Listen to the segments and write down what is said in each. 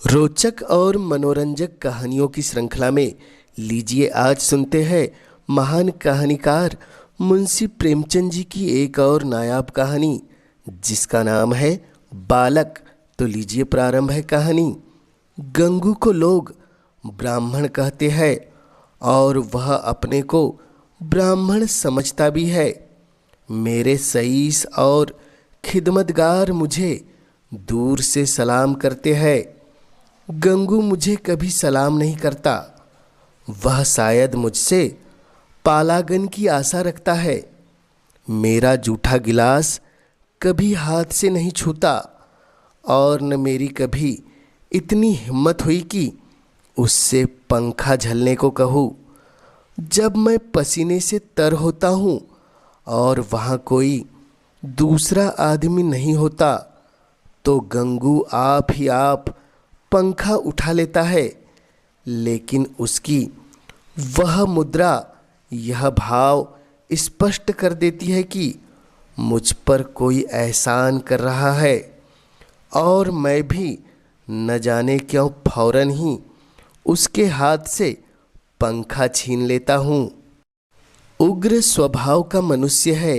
रोचक और मनोरंजक कहानियों की श्रृंखला में लीजिए आज सुनते हैं महान कहानीकार मुंशी प्रेमचंद जी की एक और नायाब कहानी जिसका नाम है बालक। तो लीजिए प्रारंभ है कहानी। गंगू को लोग ब्राह्मण कहते हैं और वह अपने को ब्राह्मण समझता भी है। मेरे सईस और खिदमतगार मुझे दूर से सलाम करते हैं। गंगू मुझे कभी सलाम नहीं करता। वह शायद मुझसे पालागन की आशा रखता है। मेरा जूठा गिलास कभी हाथ से नहीं छूता और न मेरी कभी इतनी हिम्मत हुई कि उससे पंखा झलने को कहूँ। जब मैं पसीने से तर होता हूँ और वहाँ कोई दूसरा आदमी नहीं होता तो गंगू आप ही आप पंखा उठा लेता है, लेकिन उसकी वह मुद्रा यह भाव स्पष्ट कर देती है कि मुझ पर कोई एहसान कर रहा है और मैं भी न जाने क्यों फौरन ही उसके हाथ से पंखा छीन लेता हूँ। उग्र स्वभाव का मनुष्य है,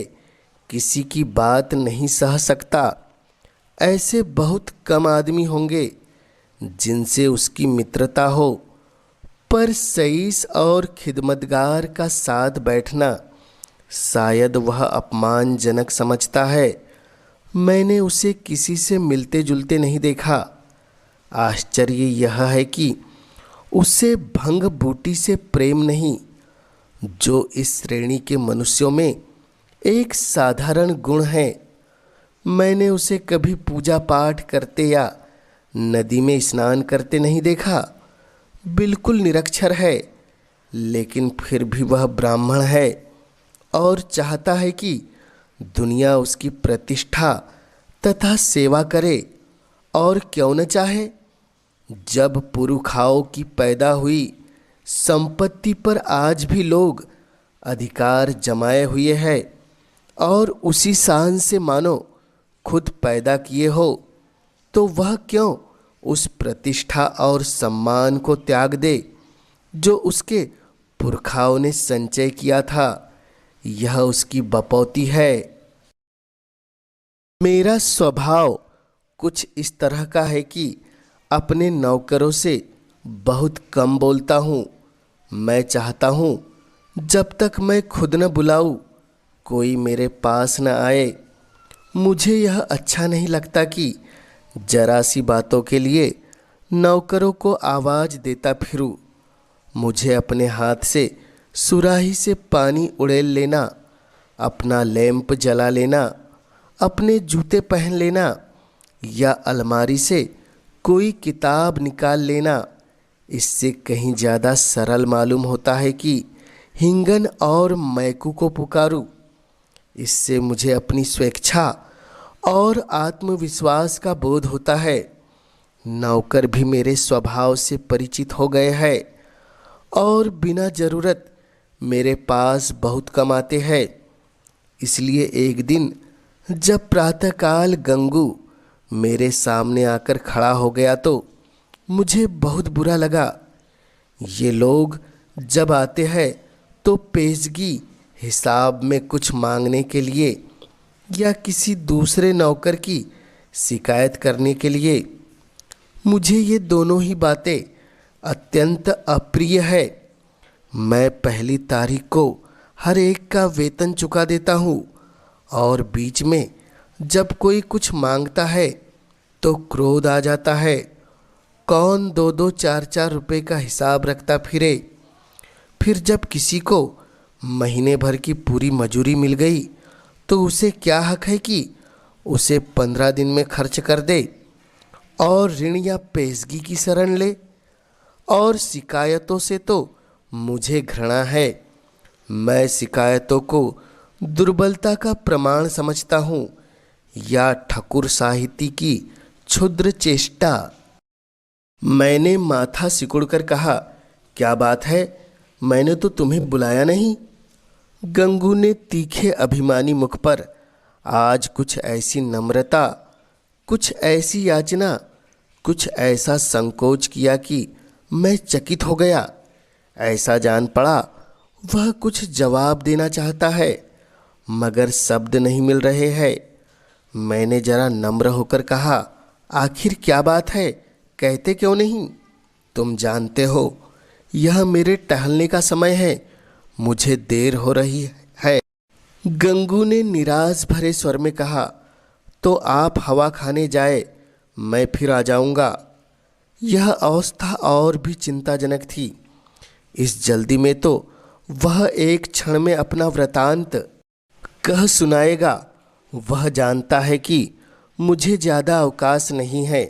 किसी की बात नहीं सह सकता। ऐसे बहुत कम आदमी होंगे जिनसे उसकी मित्रता हो, पर सईस और खिदमतगार का साथ बैठना शायद वह अपमानजनक समझता है। मैंने उसे किसी से मिलते जुलते नहीं देखा। आश्चर्य यह है कि उसे भंग बूटी से प्रेम नहीं, जो इस श्रेणी के मनुष्यों में एक साधारण गुण है। मैंने उसे कभी पूजा पाठ करते या नदी में स्नान करते नहीं देखा। बिल्कुल निरक्षर है, लेकिन फिर भी वह ब्राह्मण है और चाहता है कि दुनिया उसकी प्रतिष्ठा तथा सेवा करे। और क्यों न चाहे, जब पुरखाओं की पैदा हुई संपत्ति पर आज भी लोग अधिकार जमाए हुए हैं और उसी शान से मानो खुद पैदा किए हो, तो वह क्यों उस प्रतिष्ठा और सम्मान को त्याग दे जो उसके पुरखाओं ने संचय किया था। यह उसकी बपौती है। मेरा स्वभाव कुछ इस तरह का है कि अपने नौकरों से बहुत कम बोलता हूँ। मैं चाहता हूँ जब तक मैं खुद न बुलाऊं कोई मेरे पास न आए। मुझे यह अच्छा नहीं लगता कि जरा सी बातों के लिए नौकरों को आवाज़ देता फिरूं। मुझे अपने हाथ से सुराही से पानी उड़ेल लेना, अपना लैंप जला लेना, अपने जूते पहन लेना या अलमारी से कोई किताब निकाल लेना इससे कहीं ज़्यादा सरल मालूम होता है कि हिंगन और मैकू को पुकारूं। इससे मुझे अपनी स्वेच्छा और आत्मविश्वास का बोध होता है। नौकर भी मेरे स्वभाव से परिचित हो गए हैं और बिना ज़रूरत मेरे पास बहुत कम आते हैं। इसलिए एक दिन जब प्रातःकाल गंगू मेरे सामने आकर खड़ा हो गया तो मुझे बहुत बुरा लगा। ये लोग जब आते हैं तो पेशगी हिसाब में कुछ मांगने के लिए या किसी दूसरे नौकर की शिकायत करने के लिए। मुझे ये दोनों ही बातें अत्यंत अप्रिय है। मैं पहली तारीख को हर एक का वेतन चुका देता हूँ और बीच में जब कोई कुछ मांगता है तो क्रोध आ जाता है। कौन 2-2 4-4 रुपए का हिसाब रखता फिरे। फिर जब किसी को महीने भर की पूरी मजूरी मिल गई तो उसे क्या हक है कि उसे 15 दिन में खर्च कर दे और ऋण या पेशगी की शरण ले। और शिकायतों से तो मुझे घृणा है। मैं शिकायतों को दुर्बलता का प्रमाण समझता हूँ या ठकुर साहित्य की क्षुद्र चेष्टा। मैंने माथा सिकुड़कर कहा, क्या बात है, मैंने तो तुम्हें बुलाया नहीं। गंगू ने तीखे अभिमानी मुख पर आज कुछ ऐसी नम्रता, कुछ ऐसी याचना कुछ ऐसा संकोच किया कि मैं चकित हो गया। ऐसा जान पड़ा वह कुछ जवाब देना चाहता है, मगर शब्द नहीं मिल रहे हैं। मैंने जरा नम्र होकर कहा, आखिर क्या बात है, कहते क्यों नहीं? तुम जानते हो यह मेरे टहलने का समय है, मुझे देर हो रही है। गंगू ने निराश भरे स्वर में कहा, तो आप हवा खाने जाए, मैं फिर आ जाऊंगा। यह अवस्था और भी चिंताजनक थी। इस जल्दी में तो वह एक क्षण में अपना वृतांत कह सुनाएगा। वह जानता है कि मुझे ज़्यादा अवकाश नहीं है।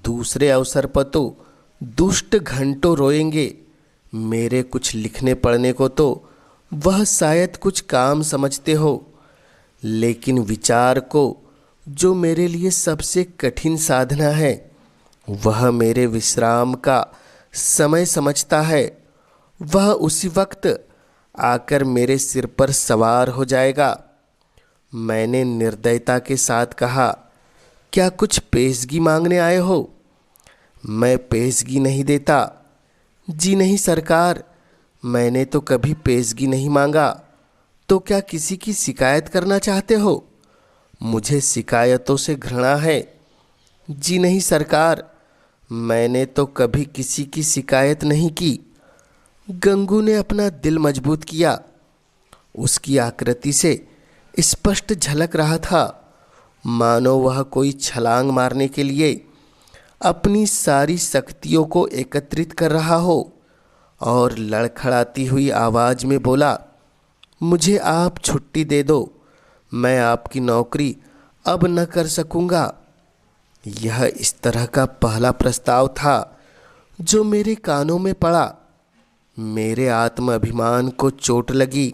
दूसरे अवसर पर तो दुष्ट घंटों रोएंगे। मेरे कुछ लिखने पढ़ने को तो वह शायद कुछ काम समझते हो, लेकिन विचार को, जो मेरे लिए सबसे कठिन साधना है, वह मेरे विश्राम का समय समझता है। वह उसी वक्त आकर मेरे सिर पर सवार हो जाएगा। मैंने निर्दयता के साथ कहा, क्या कुछ पेशगी मांगने आए हो? मैं पेशगी नहीं देता। जी नहीं सरकार, मैंने तो कभी पेशगी नहीं मांगा। तो क्या किसी की शिकायत करना चाहते हो? मुझे शिकायतों से घृणा है। जी नहीं सरकार, मैंने तो कभी किसी की शिकायत नहीं की। गंगू ने अपना दिल मजबूत किया। उसकी आकृति से स्पष्ट झलक रहा था, मानो वह कोई छलांग मारने के लिए अपनी सारी शक्तियों को एकत्रित कर रहा हो, और लड़खड़ाती हुई आवाज़ में बोला, मुझे आप छुट्टी दे दो, मैं आपकी नौकरी अब न कर सकूँगा। यह इस तरह का पहला प्रस्ताव था जो मेरे कानों में पड़ा। मेरे आत्म अभिमान को चोट लगी।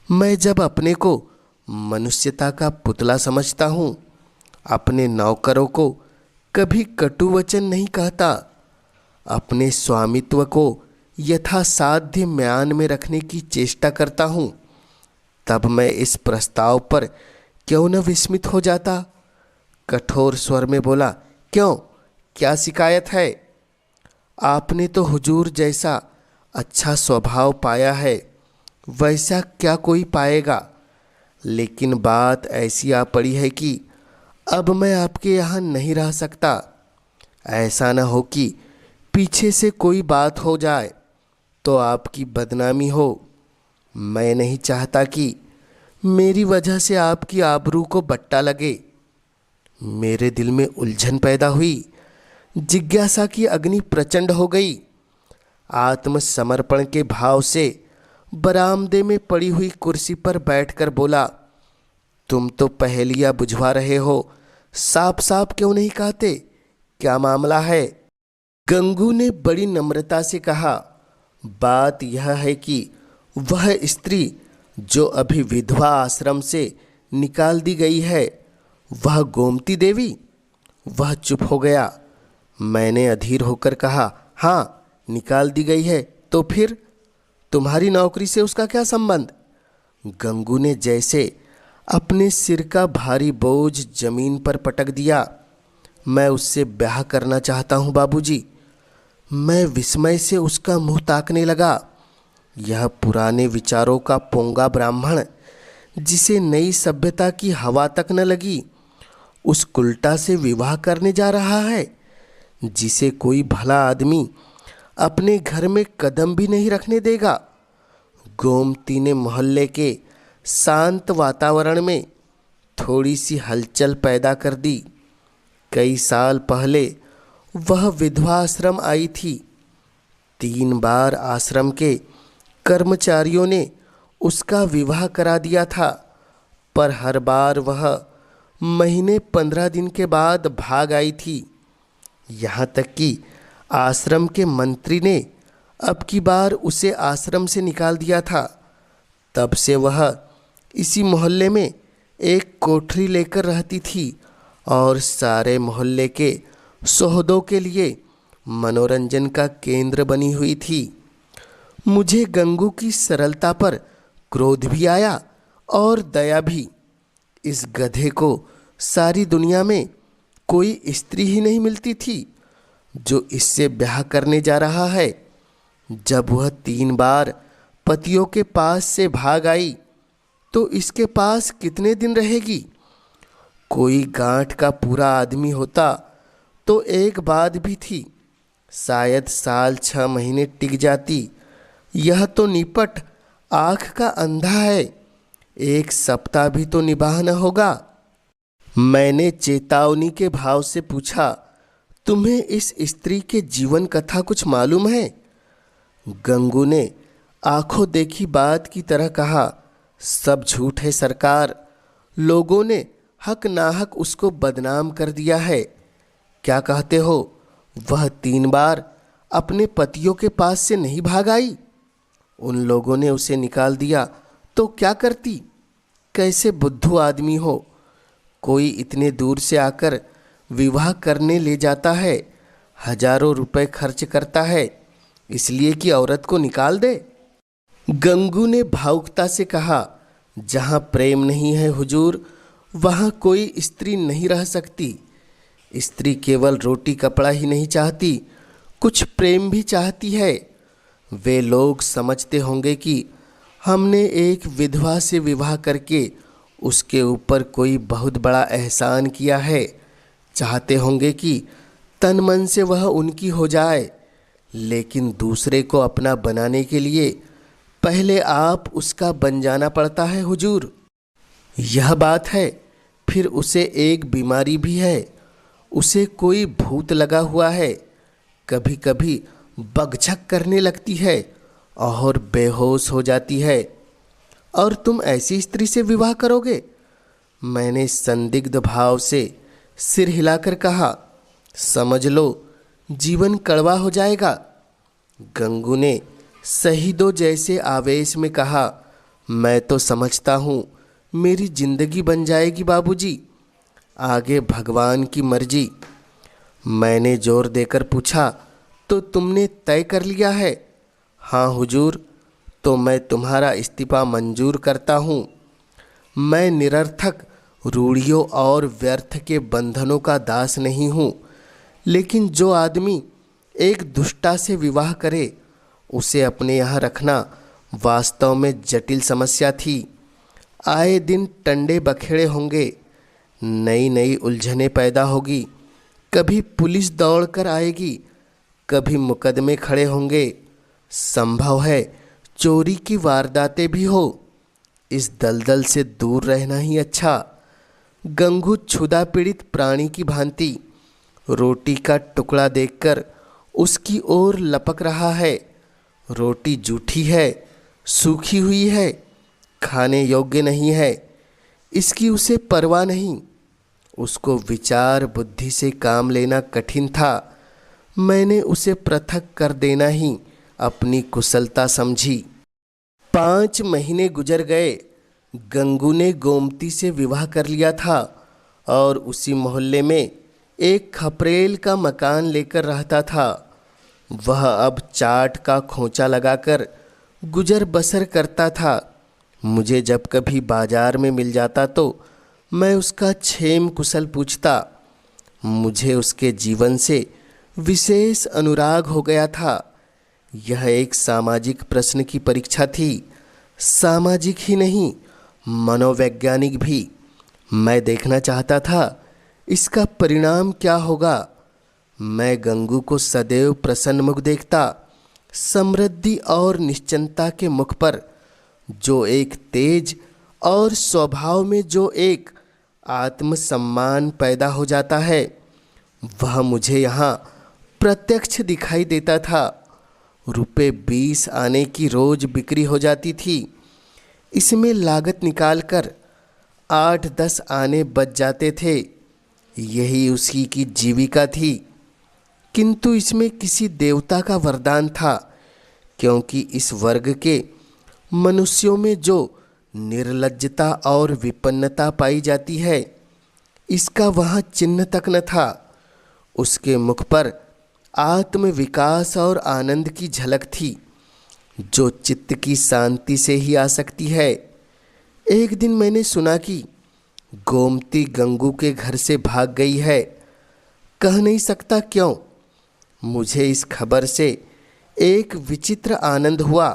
मैं जब अपने को मनुष्यता का पुतला समझता हूँ, अपने नौकरों को कभी कटु वचन नहीं कहता, अपने स्वामित्व को यथासाध्य म्यान में रखने की चेष्टा करता हूँ, तब मैं इस प्रस्ताव पर क्यों न विस्मित हो जाता। कठोर स्वर में बोला, क्यों, क्या शिकायत है? आपने तो हुजूर जैसा अच्छा स्वभाव पाया है, वैसा क्या कोई पाएगा। लेकिन बात ऐसी आ पड़ी है कि अब मैं आपके यहाँ नहीं रह सकता। ऐसा न हो कि पीछे से कोई बात हो जाए तो आपकी बदनामी हो। मैं नहीं चाहता कि मेरी वजह से आपकी आबरू को बट्टा लगे। मेरे दिल में उलझन पैदा हुई। जिज्ञासा की अग्नि प्रचंड हो गई। आत्मसमर्पण के भाव से बरामदे में पड़ी हुई कुर्सी पर बैठकर बोला, तुम तो पहेलियाँ बुझवा रहे हो, साफ साफ क्यों नहीं कहते, क्या मामला है? गंगू ने बड़ी नम्रता से कहा, बात यह है कि वह स्त्री जो अभी विधवा आश्रम से निकाल दी गई है, वह गोमती देवी। वह चुप हो गया। मैंने अधीर होकर कहा, हाँ, निकाल दी गई है, तो फिर तुम्हारी नौकरी से उसका क्या संबंध? गंगू ने जैसे अपने सिर का भारी बोझ जमीन पर पटक दिया। मैं उससे ब्याह करना चाहता हूँ बाबूजी। मैं विस्मय से उसका मुंह ताकने लगा। यह पुराने विचारों का पोंगा ब्राह्मण, जिसे नई सभ्यता की हवा तक न लगी, उस कुल्टा से विवाह करने जा रहा है, जिसे कोई भला आदमी अपने घर में कदम भी नहीं रखने देगा। गोमती ने मोहल्ले के शांत वातावरण में थोड़ी सी हलचल पैदा कर दी। कई साल पहले वह विधवा आश्रम आई थी। 3 बार आश्रम के कर्मचारियों ने उसका विवाह करा दिया था, पर हर बार वह महीने 15 दिन के बाद भाग आई थी। यहाँ तक कि आश्रम के मंत्री ने अब की बार उसे आश्रम से निकाल दिया था। तब से वह इसी मोहल्ले में एक कोठरी लेकर रहती थी और सारे मोहल्ले के सोहदों के लिए मनोरंजन का केंद्र बनी हुई थी। मुझे गंगू की सरलता पर क्रोध भी आया और दया भी। इस गधे को सारी दुनिया में कोई स्त्री ही नहीं मिलती थी जो इससे ब्याह करने जा रहा है। जब वह 3 बार पतियों के पास से भाग आई तो इसके पास कितने दिन रहेगी? कोई गांठ का पूरा आदमी होता तो एक बात भी थी, शायद साल 6 महीने टिक जाती। यह तो निपट आँख का अंधा है, 1 सप्ताह भी तो निभाना होगा। मैंने चेतावनी के भाव से पूछा, तुम्हें इस स्त्री के जीवन कथा कुछ मालूम है? गंगू ने आंखों देखी बात की तरह कहा, सब झूठ है सरकार। लोगों ने हक नाहक उसको बदनाम कर दिया है। क्या कहते हो, वह 3 बार अपने पतियों के पास से नहीं भाग आई? उन लोगों ने उसे निकाल दिया तो क्या करती? कैसे बुद्धू आदमी हो, कोई इतने दूर से आकर विवाह करने ले जाता है, हजारों रुपए खर्च करता है इसलिए कि औरत को निकाल दे। गंगू ने भावुकता से कहा, जहाँ प्रेम नहीं है हुजूर, वहाँ कोई स्त्री नहीं रह सकती। स्त्री केवल रोटी कपड़ा ही नहीं चाहती, कुछ प्रेम भी चाहती है। वे लोग समझते होंगे कि हमने एक विधवा से विवाह करके उसके ऊपर कोई बहुत बड़ा एहसान किया है। चाहते होंगे कि तन मन से वह उनकी हो जाए, लेकिन दूसरे को अपना बनाने के लिए पहले आप उसका बन जाना पड़ता है हुजूर। यह बात है। फिर उसे एक बीमारी भी है, उसे कोई भूत लगा हुआ है। कभी कभी बकझक करने लगती है और बेहोश हो जाती है। और तुम ऐसी स्त्री से विवाह करोगे? मैंने संदिग्ध भाव से सिर हिलाकर कहा, समझ लो जीवन कड़वा हो जाएगा। गंगू ने शहीदों जैसे आवेश में कहा, मैं तो समझता हूँ मेरी जिंदगी बन जाएगी बाबूजी, आगे भगवान की मर्जी। मैंने जोर देकर पूछा, तो तुमने तय कर लिया है? हाँ हुजूर, तो मैं तुम्हारा इस्तीफा मंजूर करता हूँ। मैं निरर्थक रूढ़ियों और व्यर्थ के बंधनों का दास नहीं हूँ, लेकिन जो आदमी एक दुष्टा से विवाह करे उसे अपने यहाँ रखना वास्तव में जटिल समस्या थी। आए दिन टंडे बखेड़े होंगे, नई नई उलझनें पैदा होगी। कभी पुलिस दौड़ कर आएगी, कभी मुकदमे खड़े होंगे, संभव है चोरी की वारदातें भी हो। इस दलदल से दूर रहना ही अच्छा। गंगू क्षुधा पीड़ित प्राणी की भांति रोटी का टुकड़ा देखकर उसकी ओर लपक रहा है। रोटी जूठी है, सूखी हुई है, खाने योग्य नहीं है, इसकी उसे परवाह नहीं। उसको विचार बुद्धि से काम लेना कठिन था। मैंने उसे पृथक कर देना ही अपनी कुशलता समझी। 5 महीने गुजर गए। गंगू ने गोमती से विवाह कर लिया था और उसी मोहल्ले में एक खपरेल का मकान लेकर रहता था। वह अब चाट का खोंचा लगाकर गुजर बसर करता था। मुझे जब कभी बाजार में मिल जाता तो मैं उसका क्षेम कुशल पूछता। मुझे उसके जीवन से विशेष अनुराग हो गया था। यह एक सामाजिक प्रश्न की परीक्षा थी, सामाजिक ही नहीं मनोवैज्ञानिक भी। मैं देखना चाहता था इसका परिणाम क्या होगा। मैं गंगू को सदैव प्रसन्न मुख देखता, समृद्धि और निश्चिंतता के मुख पर जो एक तेज और स्वभाव में जो एक आत्मसम्मान पैदा हो जाता है, वह मुझे यहाँ प्रत्यक्ष दिखाई देता था। रुपए 20 आने की रोज बिक्री हो जाती थी। इसमें लागत निकालकर 8-10 आने बच जाते थे। यही उसकी की जीविका थी। किंतु इसमें किसी देवता का वरदान था, क्योंकि इस वर्ग के मनुष्यों में जो निर्लज्जता और विपन्नता पाई जाती है, इसका वहाँ चिन्ह तक न था। उसके मुख पर आत्म विकास और आनंद की झलक थी, जो चित्त की शांति से ही आ सकती है। एक दिन मैंने सुना कि गोमती गंगू के घर से भाग गई है। कह नहीं सकता क्यों। मुझे इस खबर से एक विचित्र आनंद हुआ।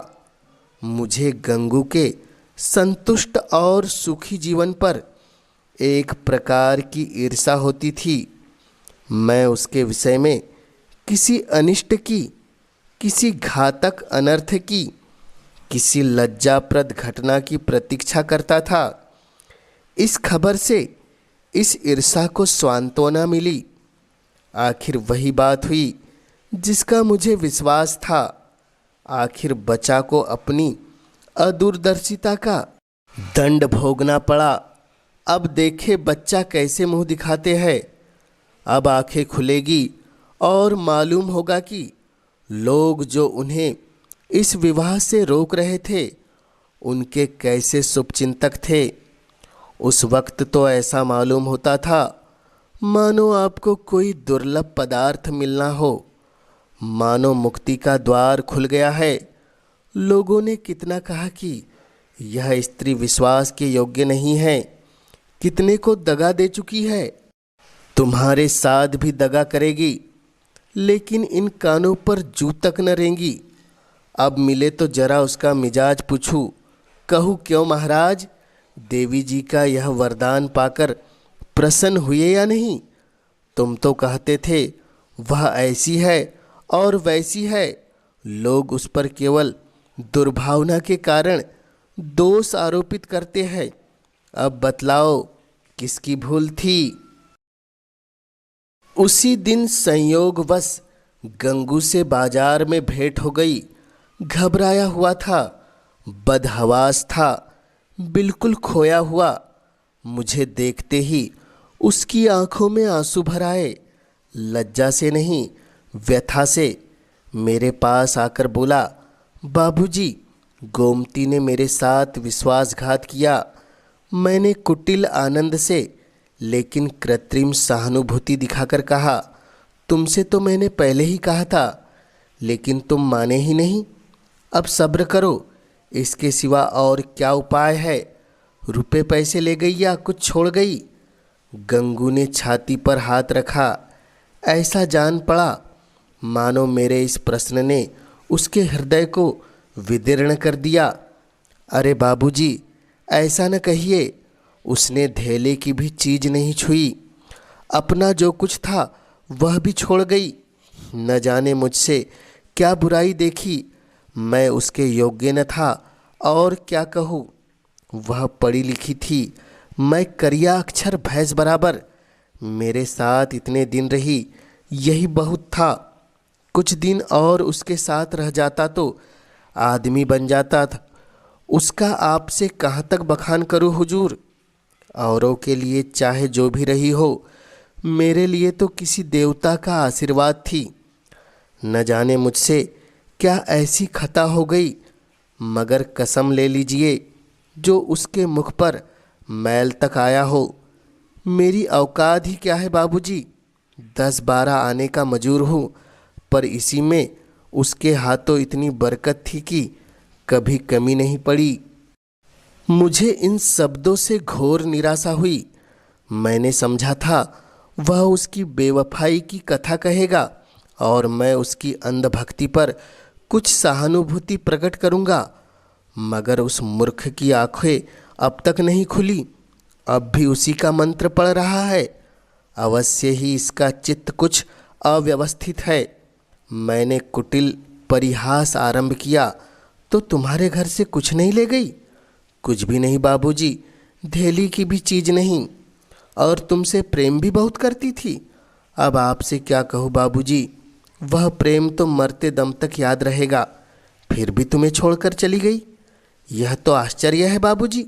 मुझे गंगू के संतुष्ट और सुखी जीवन पर एक प्रकार की ईर्ष्या होती थी। मैं उसके विषय में किसी अनिष्ट की, किसी घातक अनर्थ की, किसी लज्जाप्रद घटना की प्रतीक्षा करता था। इस खबर से इस ईर्ष्या को सांत्वना मिली। आखिर वही बात हुई जिसका मुझे विश्वास था। आखिर बच्चा को अपनी अदूरदर्शिता का दंड भोगना पड़ा। अब देखे बच्चा कैसे मुंह दिखाते हैं। अब आंखें खुलेगी और मालूम होगा कि लोग जो उन्हें इस विवाह से रोक रहे थे उनके कैसे शुभचिंतक थे। उस वक्त तो ऐसा मालूम होता था मानो आपको कोई दुर्लभ पदार्थ मिलना हो, मानो मुक्ति का द्वार खुल गया है। लोगों ने कितना कहा कि यह स्त्री विश्वास के योग्य नहीं है, कितने को दगा दे चुकी है, तुम्हारे साथ भी दगा करेगी, लेकिन इन कानों पर जू तक न रेंगी। अब मिले तो जरा उसका मिजाज पूछूं, कहूँ क्यों महाराज, देवी जी का यह वरदान पाकर प्रसन्न हुए या नहीं। तुम तो कहते थे वह ऐसी है और वैसी है, लोग उस पर केवल दुर्भावना के कारण दोष आरोपित करते हैं। अब बतलाओ किसकी भूल थी। उसी दिन संयोगवश गंगू से बाजार में भेंट हो गई। घबराया हुआ था, बदहवास था, बिल्कुल खोया हुआ। मुझे देखते ही उसकी आंखों में आंसू भर आए। लज्जा से नहीं, व्यथा से मेरे पास आकर बोला, बाबूजी, गोमती ने मेरे साथ विश्वासघात किया। मैंने कुटिल आनंद से लेकिन कृत्रिम सहानुभूति दिखाकर कहा, तुमसे तो मैंने पहले ही कहा था, लेकिन तुम माने ही नहीं। अब सब्र करो, इसके सिवा और क्या उपाय है। रुपए पैसे ले गई या कुछ छोड़ गई। गंगू ने छाती पर हाथ रखा। ऐसा जान पड़ा मानो मेरे इस प्रश्न ने उसके हृदय को विदीर्ण कर दिया। अरे बाबूजी, ऐसा न कहिए, उसने धेले की भी चीज नहीं छुई। अपना जो कुछ था वह भी छोड़ गई। न जाने मुझसे क्या बुराई देखी। मैं उसके योग्य न था और क्या कहूँ। वह पढ़ी लिखी थी, मैं करिया अक्षर भैंस बराबर। मेरे साथ इतने दिन रही, यही बहुत था। कुछ दिन और उसके साथ रह जाता तो आदमी बन जाता था। उसका आपसे कहाँ तक बखान करूँ हुजूर। औरों के लिए चाहे जो भी रही हो, मेरे लिए तो किसी देवता का आशीर्वाद थी। न जाने मुझसे क्या ऐसी खता हो गई, मगर कसम ले लीजिए जो उसके मुख पर मैल तक आया हो। मेरी औकात ही क्या है बाबूजी, 10-12 आने का मजूर हूँ, पर इसी में उसके हाथों इतनी बरकत थी कि कभी कमी नहीं पड़ी। मुझे इन शब्दों से घोर निराशा हुई। मैंने समझा था वह उसकी बेवफाई की कथा कहेगा और मैं उसकी अंधभक्ति पर कुछ सहानुभूति प्रकट करूंगा, मगर उस मूर्ख की आंखें अब तक नहीं खुली। अब भी उसी का मंत्र पढ़ रहा है। अवश्य ही इसका चित्त कुछ अव्यवस्थित है। मैंने कुटिल परिहास आरंभ किया तो तुम्हारे घर से कुछ नहीं ले गई। कुछ भी नहीं बाबूजी, धेली की भी चीज नहीं। और तुमसे प्रेम भी बहुत करती थी। अब आपसे क्या कहूँ बाबूजी, वह प्रेम तो मरते दम तक याद रहेगा। फिर भी तुम्हें छोड़कर चली गई, यह तो आश्चर्य है बाबूजी।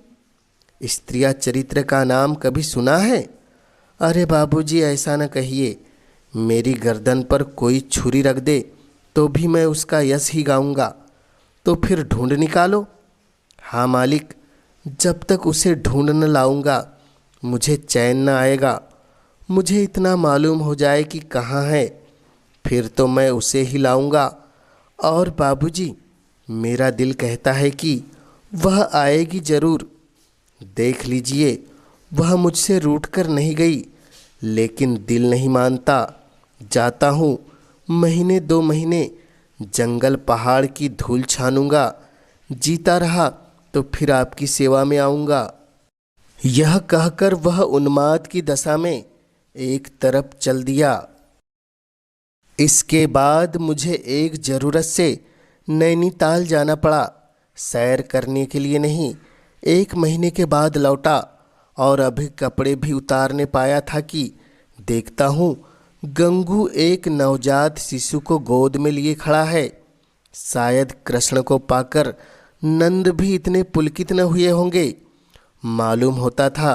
स्त्रिया चरित्र का नाम कभी सुना है? अरे बाबूजी, ऐसा न कहिए। मेरी गर्दन पर कोई छुरी रख दे तो भी मैं उसका यश ही गाऊंगा। तो फिर ढूंढ निकालो। हाँ मालिक, जब तक उसे ढूंढ न लाऊंगा मुझे चैन न आएगा। मुझे इतना मालूम हो जाए कि कहाँ है, फिर तो मैं उसे ही लाऊंगा। और बाबूजी, मेरा दिल कहता है कि वह आएगी जरूर। देख लीजिए, वह मुझसे रूठ कर नहीं गई, लेकिन दिल नहीं मानता। जाता हूँ, महीने 2 महीने जंगल पहाड़ की धूल छानूंगा, जीता रहा तो फिर आपकी सेवा में आऊँगा। यह कहकर वह उन्माद की दशा में एक तरफ चल दिया। इसके बाद मुझे एक ज़रूरत से नैनीताल जाना पड़ा, सैर करने के लिए नहीं। 1 महीने के बाद लौटा और अभी कपड़े भी उतारने पाया था कि देखता हूँ गंगू एक नवजात शिशु को गोद में लिए खड़ा है। शायद कृष्ण को पाकर नंद भी इतने पुलकित न हुए होंगे। मालूम होता था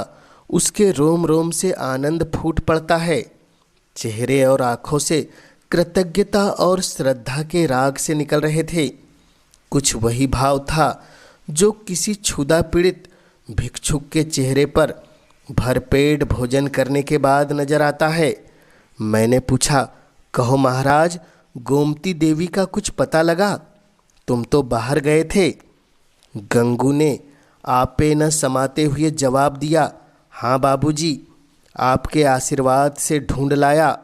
उसके रोम रोम से आनंद फूट पड़ता है। चेहरे और आँखों से कृतज्ञता और श्रद्धा के राग से निकल रहे थे। कुछ वही भाव था जो किसी क्षुधा पीड़ित भिक्षुक के चेहरे पर भरपेट भोजन करने के बाद नजर आता है। मैंने पूछा, कहो महाराज, गोमती देवी का कुछ पता लगा? तुम तो बाहर गए थे। गंगू ने आपे न समाते हुए जवाब दिया, हाँ बाबूजी, आपके आशीर्वाद से ढूंढ लाया।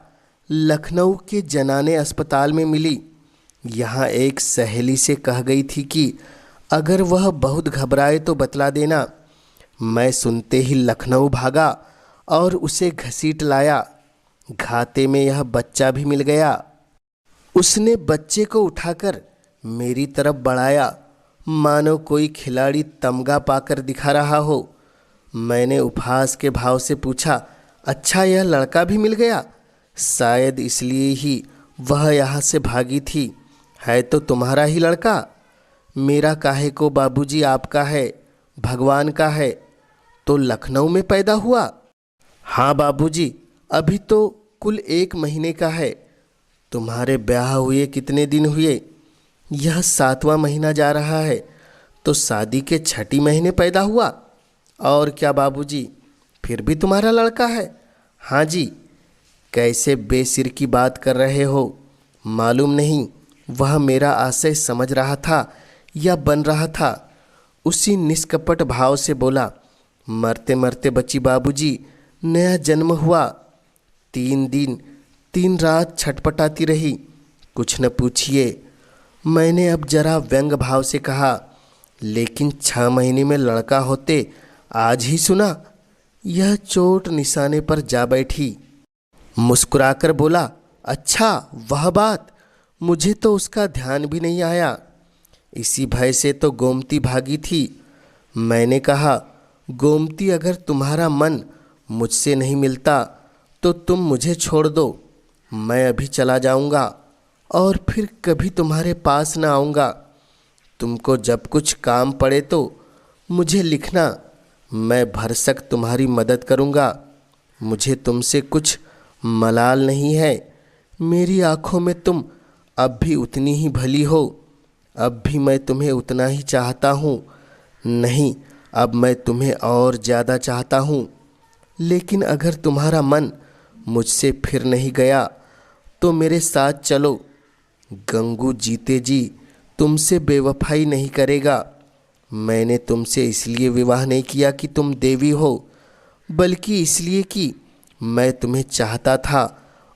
लखनऊ के जनाने अस्पताल में मिली। यहाँ एक सहेली से कह गई थी कि अगर वह बहुत घबराए तो बतला देना। मैं सुनते ही लखनऊ भागा और उसे घसीट लाया। घाते में यह बच्चा भी मिल गया। उसने बच्चे को उठाकर मेरी तरफ बढ़ाया, मानो कोई खिलाड़ी तमगा पाकर दिखा रहा हो। मैंने उपहास के भाव से पूछा, अच्छा यह लड़का भी मिल गया? शायद इसलिए ही वह यहाँ से भागी थी। है तो तुम्हारा ही लड़का। मेरा काहे को बाबूजी, आपका है, भगवान का है। तो लखनऊ में पैदा हुआ? हाँ बाबूजी, अभी तो कुल 1 महीने का है। तुम्हारे ब्याह हुए कितने दिन हुए? यह 7वां महीना जा रहा है। तो शादी के 6 महीने पैदा हुआ। और क्या बाबूजी, फिर भी तुम्हारा लड़का है? हाँ जी। कैसे बेसिर की बात कर रहे हो? मालूम नहीं वह मेरा आशय समझ रहा था या बन रहा था। उसी निष्कपट भाव से बोला, मरते मरते बची बाबूजी, नया जन्म हुआ। 3 दिन 3 रात छटपटाती रही, कुछ न पूछिए। मैंने अब जरा व्यंग भाव से कहा, लेकिन 6 महीने में लड़का होते आज ही सुना। यह चोट निशाने पर जा बैठी। मुस्कुराकर बोला, अच्छा वह बात, मुझे तो उसका ध्यान भी नहीं आया। इसी भय से तो गोमती भागी थी। मैंने कहा, गोमती, अगर तुम्हारा मन मुझसे नहीं मिलता तो तुम मुझे छोड़ दो। मैं अभी चला जाऊंगा और फिर कभी तुम्हारे पास न आऊँगा। तुमको जब कुछ काम पड़े तो मुझे लिखना, मैं भरसक तुम्हारी मदद करूँगा। मुझे तुमसे कुछ मलाल नहीं है। मेरी आँखों में तुम अब भी उतनी ही भली हो। अब भी मैं तुम्हें उतना ही चाहता हूँ। नहीं, अब मैं तुम्हें और ज़्यादा चाहता हूँ। लेकिन अगर तुम्हारा मन मुझसे फिर नहीं गया तो मेरे साथ चलो। गंगू जीते जी तुमसे बेवफाई नहीं करेगा। मैंने तुमसे इसलिए विवाह नहीं किया कि तुम देवी हो, बल्कि इसलिए कि मैं तुम्हें चाहता था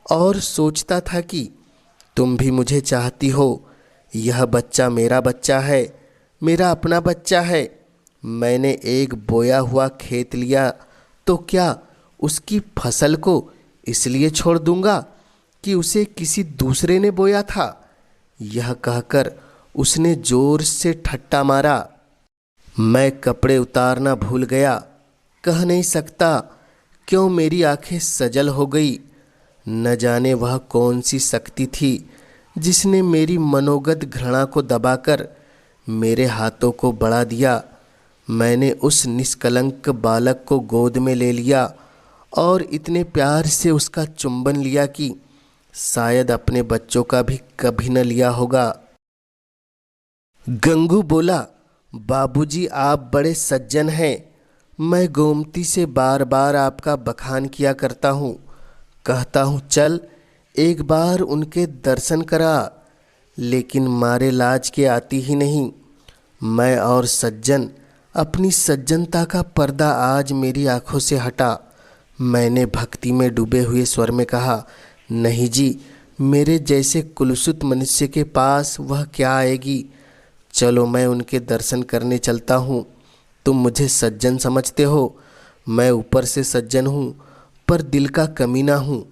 और सोचता था कि तुम भी मुझे चाहती हो। यह बच्चा मेरा बच्चा है, मेरा अपना बच्चा है। मैंने एक बोया हुआ खेत लिया तो क्या उसकी फसल को इसलिए छोड़ दूंगा कि उसे किसी दूसरे ने बोया था? यह कहकर उसने जोर से ठट्टा मारा। मैं कपड़े उतारना भूल गया। कह नहीं सकता क्यों मेरी आंखें सजल हो गई। न जाने वह कौन सी शक्ति थी जिसने मेरी मनोगत घृणा को दबाकर मेरे हाथों को बढ़ा दिया। मैंने उस निष्कलंक बालक को गोद में ले लिया और इतने प्यार से उसका चुंबन लिया कि शायद अपने बच्चों का भी कभी न लिया होगा। गंगू बोला, बाबूजी, आप बड़े सज्जन हैं। मैं गोमती से बार बार आपका बखान किया करता हूँ। कहता हूँ चल एक बार उनके दर्शन करा, लेकिन मारे लाज के आती ही नहीं। मैं और सज्जन, अपनी सज्जनता का पर्दा आज मेरी आंखों से हटा। मैंने भक्ति में डूबे हुए स्वर में कहा, नहीं जी, मेरे जैसे कुलसुत मनुष्य के पास वह क्या आएगी। चलो मैं उनके दर्शन करने चलता हूँ। तुम मुझे सज्जन समझते हो, मैं ऊपर से सज्जन हूँ पर दिल का कमीना हूँ।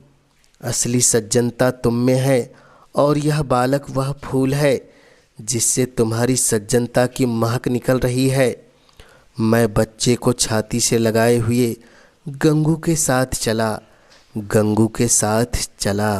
असली सज्जनता तुम में है और यह बालक वह फूल है जिससे तुम्हारी सज्जनता की महक निकल रही है। मैं बच्चे को छाती से लगाए हुए गंगू के साथ चला, गंगू के साथ चला।